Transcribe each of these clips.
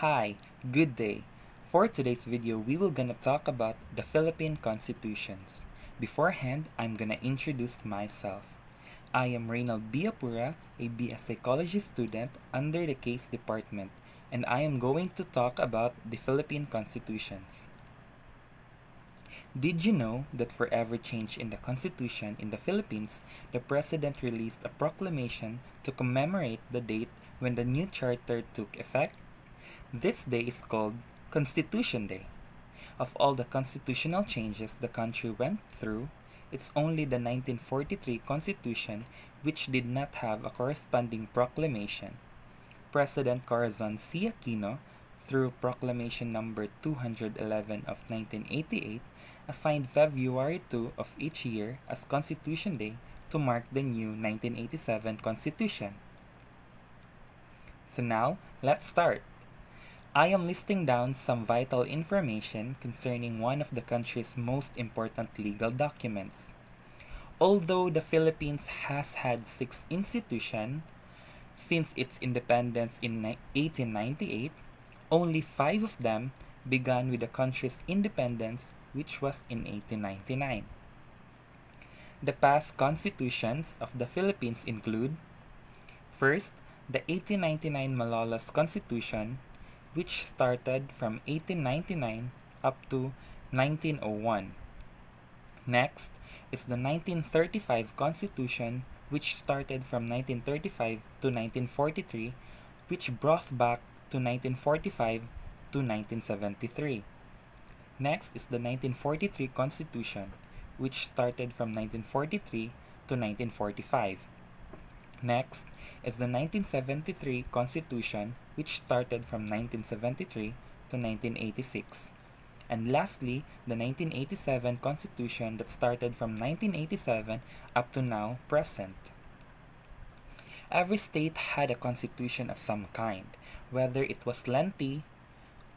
Hi, good day. For today's video, we will gonna talk about the Philippine constitutions. Beforehand, I'm gonna introduce myself. I am Reynald Biapura, a BS Psychology student under the Case Department, and I am going to talk about the Philippine constitutions. Did you know that for every change in the constitution in the Philippines, the president released a proclamation to commemorate the date when the new charter took effect? This day is called Constitution Day. Of all the constitutional changes the country went through, it's only the 1943 Constitution which did not have a corresponding proclamation. President Corazon C. Aquino, through Proclamation Number 211 of 1988, assigned February 2 of each year as Constitution Day to mark the new 1987 Constitution. So now, let's start. I am listing down some vital information concerning one of the country's most important legal documents. Although the Philippines has had 6 institutions since its independence in 1898, only 5 of them began with the country's independence, which was in 1899. The past constitutions of the Philippines include: first, the 1899 Malolos Constitution, which started from 1899 up to 1901. Next is the 1935 Constitution, which started from 1935 to 1943, which brought back to 1945 to 1973. Next is the 1943 Constitution, which started from 1943 to 1945. Next is the 1973 Constitution, which started from 1973 to 1986. And lastly, the 1987 Constitution that started from 1987 up to now present. Every state had a constitution of some kind, whether it was lengthy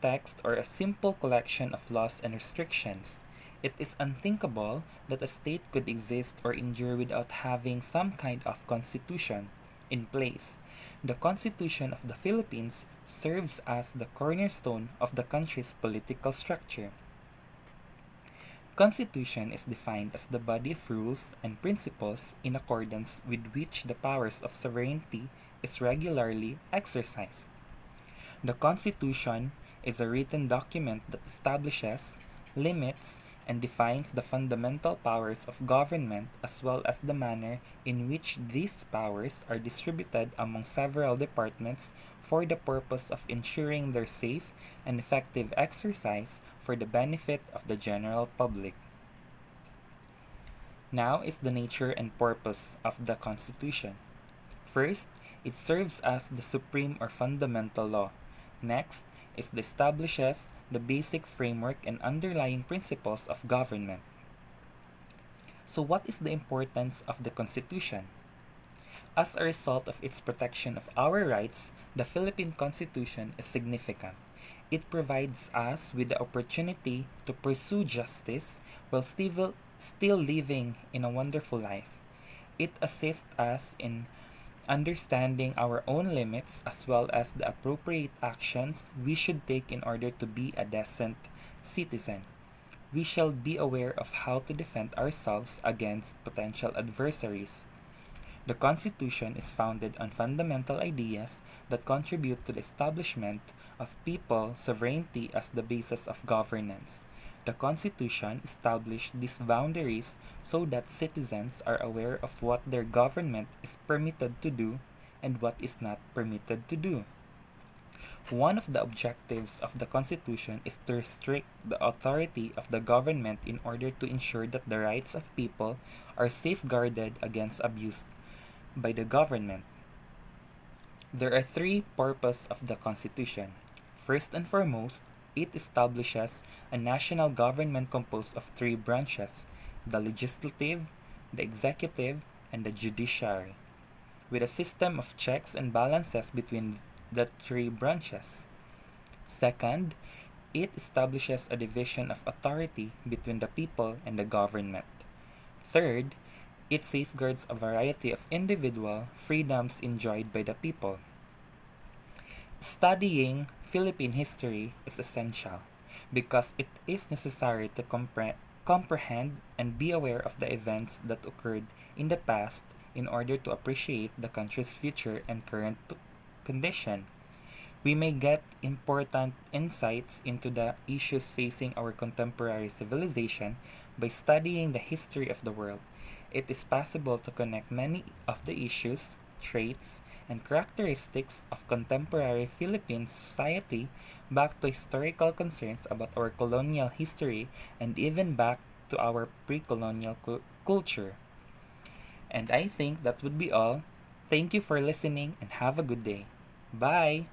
text or a simple collection of laws and restrictions. It is unthinkable that a state could exist or endure without having some kind of constitution in place. The Constitution of the Philippines serves as the cornerstone of the country's political structure. Constitution is defined as the body of rules and principles in accordance with which the powers of sovereignty is regularly exercised. The Constitution is a written document that establishes, limits, and defines the fundamental powers of government as well as the manner in which these powers are distributed among several departments for the purpose of ensuring their safe and effective exercise for the benefit of the general public. Now is the nature and purpose of the Constitution. First, it serves as the supreme or fundamental law. Next, it establishes the basic framework and underlying principles of government. So what is the importance of the Constitution? As a result of its protection of our rights, the Philippine Constitution is significant. It provides us with the opportunity to pursue justice while still living in a wonderful life. It assists us in understanding our own limits as well as the appropriate actions we should take in order to be a decent citizen. We shall be aware of how to defend ourselves against potential adversaries. The Constitution is founded on fundamental ideas that contribute to the establishment of people sovereignty as the basis of governance. The Constitution established these boundaries so that citizens are aware of what their government is permitted to do and what is not permitted to do. One of the objectives of the Constitution is to restrict the authority of the government in order to ensure that the rights of people are safeguarded against abuse by the government. There are 3 purposes of the Constitution. First and foremost, it establishes a national government composed of 3 branches: the legislative, the executive, and the judiciary, with a system of checks and balances between the 3 branches. Second, it establishes a division of authority between the people and the government. Third, it safeguards a variety of individual freedoms enjoyed by the people. Studying Philippine history is essential because it is necessary to comprehend and be aware of the events that occurred in the past in order to appreciate the country's future and current condition. We may get important insights into the issues facing our contemporary civilization by studying the history of the world. It is possible to connect many of the issues, traits, and characteristics of contemporary Philippine society back to historical concerns about our colonial history and even back to our pre-colonial culture. And I think that would be all. Thank you for listening and have a good day. Bye!